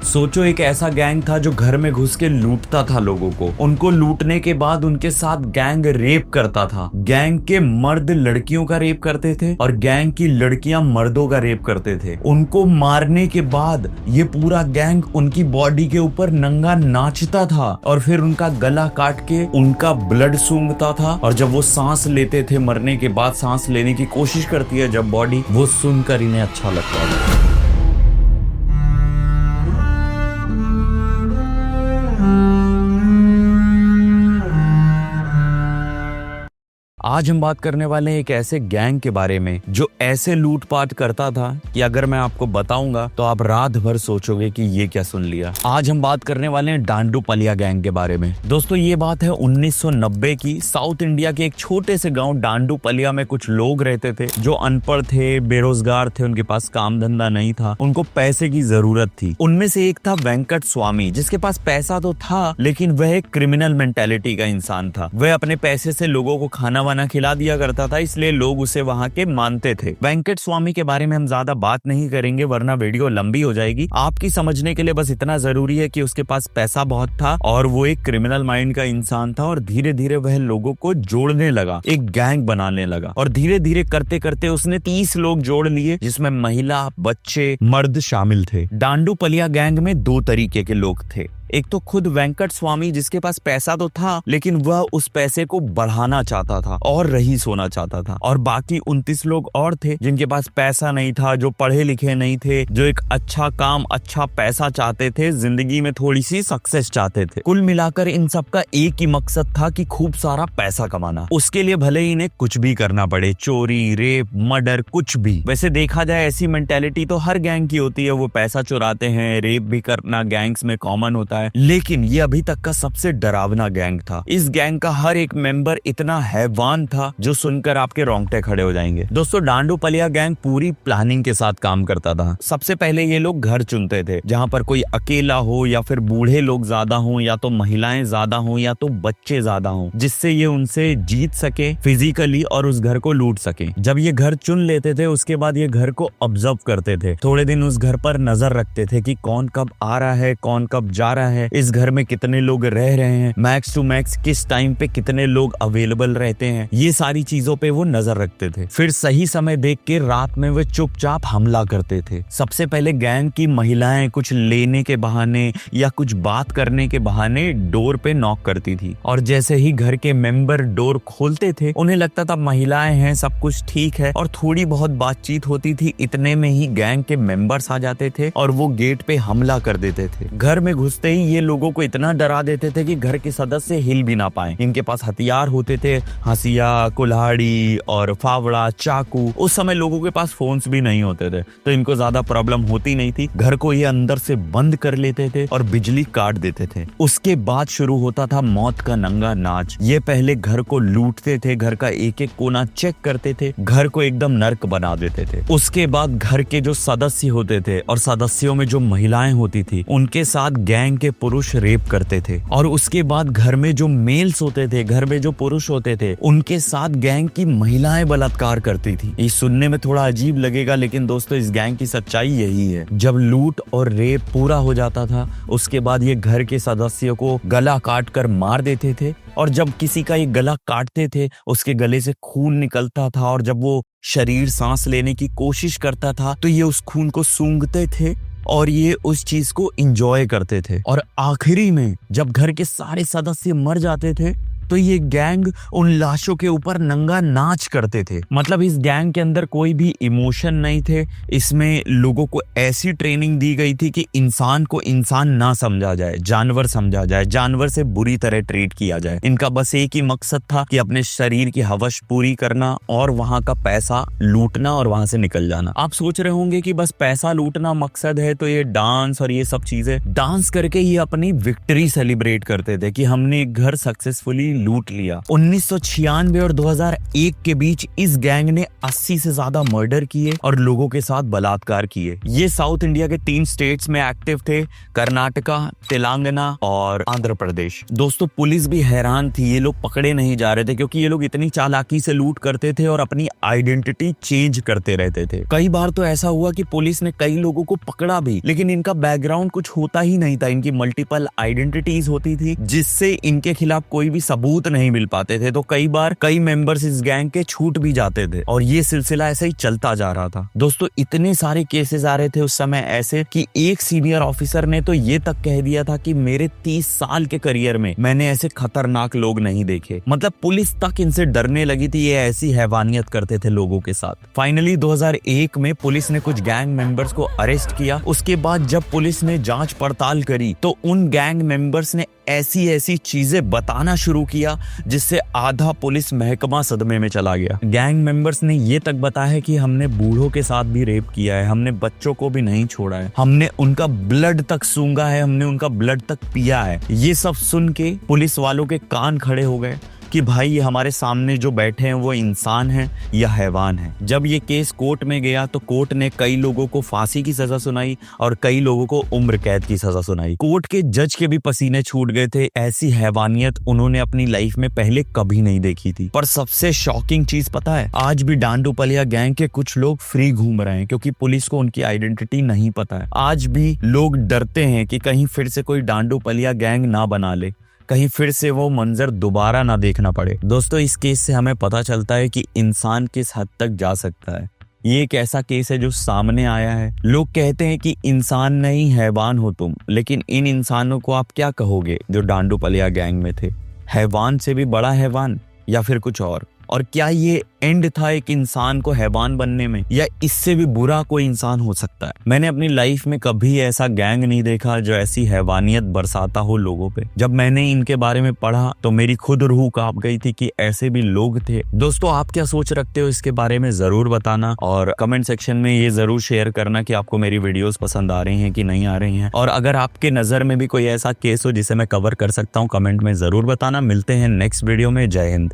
सोचो एक ऐसा गैंग था जो घर में घुस के लूटता था लोगों को। उनको लूटने के बाद उनके साथ गैंग रेप करता था। गैंग के मर्द लड़कियों का रेप करते थे और गैंग की लड़कियां मर्दों का रेप करते थे। उनको मारने के बाद ये पूरा गैंग उनकी बॉडी के ऊपर नंगा नाचता था और फिर उनका गला काट के उनका ब्लड सूंघता था। और जब वो सांस लेते थे, मरने के बाद सांस लेने की कोशिश करती है जब बॉडी, वो सुनकर इन्हें अच्छा लगता था। आज हम बात करने वाले हैं एक ऐसे गैंग के बारे में जो ऐसे लूटपाट करता था कि अगर मैं आपको बताऊंगा तो आप रात भर सोचोगे कि ये क्या सुन लिया। आज हम बात करने वाले हैं डांडूपलिया गैंग के बारे में। दोस्तों ये बात है 1990 की। साउथ इंडिया के एक छोटे से गांव डांडूपलिया में कुछ लोग रहते थे जो अनपढ़ थे, बेरोजगार थे, उनके पास काम धंधा नहीं था, उनको पैसे की जरूरत थी। उनमें से एक था वेंकट स्वामी, जिसके पास पैसा तो था लेकिन वह एक क्रिमिनल मेंटेलिटी का इंसान था। वह अपने पैसे से लोगों को खाना खिला दिया करता था, इसलिए लोग उसे वहां के मानते थे। वेंकट स्वामी के बारे में हम ज्यादा बात नहीं करेंगे वरना वीडियो लंबी हो जाएगी। आपकी समझने के लिए बस इतना जरूरी है कि उसके पास पैसा बहुत था और वो एक क्रिमिनल माइंड का इंसान था और धीरे धीरे वह लोगों को जोड़ने लगा, एक गैंग बनाने लगा और धीरे धीरे करते करते उसने 30 लोग जोड़ लिए जिसमें महिला, बच्चे, मर्द शामिल थे। डांडूपलिया गैंग में 2 तरीके के लोग थे। एक तो खुद वेंकट स्वामी जिसके पास पैसा तो था लेकिन वह उस पैसे को बढ़ाना चाहता था और रईस होना चाहता था, और बाकी 29 लोग और थे जिनके पास पैसा नहीं था, जो पढ़े लिखे नहीं थे, जो एक अच्छा काम, अच्छा पैसा चाहते थे, जिंदगी में थोड़ी सी सक्सेस चाहते थे। कुल मिलाकर इन सबका एक ही मकसद था कि खूब सारा पैसा कमाना। उसके लिए भले ही इन्हें कुछ भी करना पड़े, चोरी, रेप, मर्डर, कुछ भी। वैसे देखा जाए ऐसी मेंटेलिटी तो हर गैंग की होती है, वो पैसा चुराते हैं, रेप भी करना गैंग्स में कॉमन होता है। लेकिन ये अभी तक का सबसे डरावना गैंग था। इस गैंग का हर एक मेंबर इतना हैवान था जो सुनकर आपके रोंगटे खड़े हो जाएंगे। दोस्तों डांडूपलिया गैंग पूरी प्लानिंग के साथ काम करता था। सबसे पहले ये लोग घर चुनते थे जहां पर कोई अकेला हो या फिर बूढ़े लोग ज्यादा हो या तो महिलाएं ज्यादा हो या तो बच्चे ज्यादा हो, जिससे ये उनसे जीत सके फिजिकली और उस घर को लूट सके। जब ये घर चुन लेते थे उसके बाद ये घर को ऑब्जर्व करते थे। थोड़े दिन उस घर पर नजर रखते थे कि कौन कब आ रहा है, कौन कब जा रहा है, इस घर में कितने लोग रह रहे हैं, मैक्स टू मैक्स किस टाइम पे कितने लोग अवेलेबल रहते हैं। ये सारी चीजों पे वो नजर रखते थे। फिर सही समय देख के रात में वे चुपचाप हमला करते थे। सबसे पहले गैंग की महिलाएं कुछ लेने के बहाने या कुछ बात करने के बहाने डोर पे नॉक करती थी और जैसे ही घर के मेंबर डोर खोलते थे उन्हें लगता था महिलाएं हैं, सब कुछ ठीक है, और थोड़ी बहुत बातचीत होती थी। इतने में ही गैंग के मेंबर्स आ जाते थे और वो गेट पे हमला कर देते थे। घर में घुसते ही ये लोगों को इतना डरा देते थे कि घर के सदस्य हिल भी ना पाए। इनके पास हथियार होते थे, हंसिया, कुल्हाड़ी और फावड़ा, चाकू। उस समय लोगों के पास फोन्स भी नहीं होते थे तो इनको ज्यादा प्रॉब्लम होती नहीं थी। घर को ये अंदर से बंद कर लेते थे और बिजली काट देते थे। उसके बाद शुरू होता था मौत का नंगा नाच। ये पहले घर को लूटते थे, घर का एक एक कोना चेक करते थे, घर को एकदम नर्क बना देते थे। उसके बाद घर के जो सदस्य होते थे और सदस्यों में जो महिलाएं होती थी उनके साथ गैंग के पुरुष रेप करते थे। और उसके बाद घर में जो मेल्स होते थे, घर में जो पुरुष होते थे, उनके साथ गैंग की महिलाएं बलात्कार करती थी। ये सुनने में थोड़ा अजीब लगेगा लेकिन दोस्तों इस गैंग की सच्चाई यही है। जब लूट और रेप पूरा हो जाता था उसके बाद ये घर के सदस्यों को गला काट कर मार देते थे और जब किसी का ये गला काटते थे उसके गले से खून निकलता था और जब वो शरीर सांस लेने की कोशिश करता था तो ये उस खून को सूंघते थे और ये उस चीज को एंजॉय करते थे। और आखिरी में जब घर के सारे सदस्य मर जाते थे तो ये गैंग उन लाशों के ऊपर नंगा नाच करते थे। मतलब इस गैंग के अंदर कोई भी इमोशन नहीं थे। इसमें लोगों को ऐसी ट्रेनिंग दी गई थी कि इंसान को इंसान ना समझा जाए, जानवर समझा जाए, जानवर से बुरी तरह ट्रीट किया जाए। इनका बस एक ही मकसद था कि अपने शरीर की हवस पूरी करना और वहां का पैसा लूटना और वहां से निकल जाना। आप सोच रहे होंगे कि बस पैसा लूटना मकसद है तो ये डांस और ये सब चीजें, डांस करके ये अपनी विक्ट्री सेलिब्रेट करते थे कि हमने एक घर सक्सेसफुली लूट लिया। 1996 और 2001 के बीच इस गैंग ने 80 से ज्यादा मर्डर किए और लोगों के साथ बलात्कार किए। ये साउथ इंडिया के 3 स्टेट्स में एक्टिव थे, कर्नाटका, तेलंगाना और आंध्र प्रदेश। दोस्तों पुलिस भी हैरान थी, ये लोग पकड़े नहीं जा रहे थे क्योंकि ये लोग इतनी चालाकी से लूट करते थे और अपनी आइडेंटिटी चेंज करते रहते थे। कई बार तो ऐसा हुआ कि पुलिस ने कई लोगों को पकड़ा भी, लेकिन इनका बैकग्राउंड कुछ होता ही नहीं था। इनकी मल्टीपल आइडेंटिटीज होती थी जिससे इनके खिलाफ कोई भी सबूत नहीं मिल पाते थे। तो कई बार कई मेंबर्स इस गैंग के छूट भी जाते थे और ये सिलसिला ऐसे ही चलता जा रहा था। दोस्तों इतने सारे केसेस आ रहे थे उस समय ऐसे कि एक सीनियर ऑफिसर ने तो ये तक कह दिया था कि मेरे 30 साल के करियर में मैंने ऐसे खतरनाक लोग नहीं देखे। मतलब पुलिस तक इनसे डरने लगी थी, ये ऐसी हैवानियत करते थे लोगों के साथ। फाइनली 2001 में पुलिस ने कुछ गैंग मेंबर्स को अरेस्ट किया। उसके बाद जब पुलिस ने जांच पड़ताल करी तो उन गैंग मेंबर्स ने ऐसी चीजें बताना शुरू किया जिससे आधा पुलिस महकमा सदमे में चला गया। गैंग मेंबर्स ने ये तक बताया कि हमने बूढ़ों के साथ भी रेप किया है, हमने बच्चों को भी नहीं छोड़ा है, हमने उनका ब्लड तक सूंघा है, हमने उनका ब्लड तक पिया है। ये सब सुन के पुलिस वालों के कान खड़े हो गए कि भाई ये हमारे सामने जो बैठे हैं वो इंसान हैं या हैवान हैं। जब ये केस कोर्ट में गया तो कोर्ट ने कई लोगों को फांसी की सजा सुनाई और कई लोगों को उम्र कैद की सजा सुनाई। कोर्ट के जज के भी पसीने छूट गए थे, ऐसी हैवानियत उन्होंने अपनी लाइफ में पहले कभी नहीं देखी थी। पर सबसे शॉकिंग चीज पता है, आज भी डांडूपलिया गैंग के कुछ लोग फ्री घूम रहे हैं क्योंकि पुलिस को उनकी आइडेंटिटी नहीं पता है। आज भी लोग डरते हैं कि कहीं फिर से कोई डांडूपलिया गैंग ना बना ले, कहीं फिर से वो मंजर दोबारा ना देखना पड़े। दोस्तों इस केस से हमें पता चलता है कि इंसान किस हद तक जा सकता है। ये एक ऐसा केस है जो सामने आया है। लोग कहते हैं कि इंसान नहीं हैवान हो तुम, लेकिन इन इंसानों को आप क्या कहोगे जो डांडूपलिया गैंग में थे? हैवान से भी बड़ा हैवान या फिर कुछ और क्या ये एंड था एक इंसान को हैवान बनने में, या इससे भी बुरा कोई इंसान हो सकता है? मैंने अपनी लाइफ में कभी ऐसा गैंग नहीं देखा जो ऐसी हैवानियत बरसाता हो लोगों पे। जब मैंने इनके बारे में पढ़ा तो मेरी खुद रूह कांप गई थी कि ऐसे भी लोग थे। दोस्तों आप क्या सोच रखते हो इसके बारे में जरूर बताना और कमेंट सेक्शन में ये जरूर शेयर करना कि आपको मेरी वीडियोस पसंद आ रही हैं कि नहीं आ रही हैं। और अगर आपके नजर में भी कोई ऐसा केस हो जिसे मैं कवर कर सकता हूँ, कमेंट में जरूर बताना। मिलते हैं नेक्स्ट वीडियो में। जय हिंद।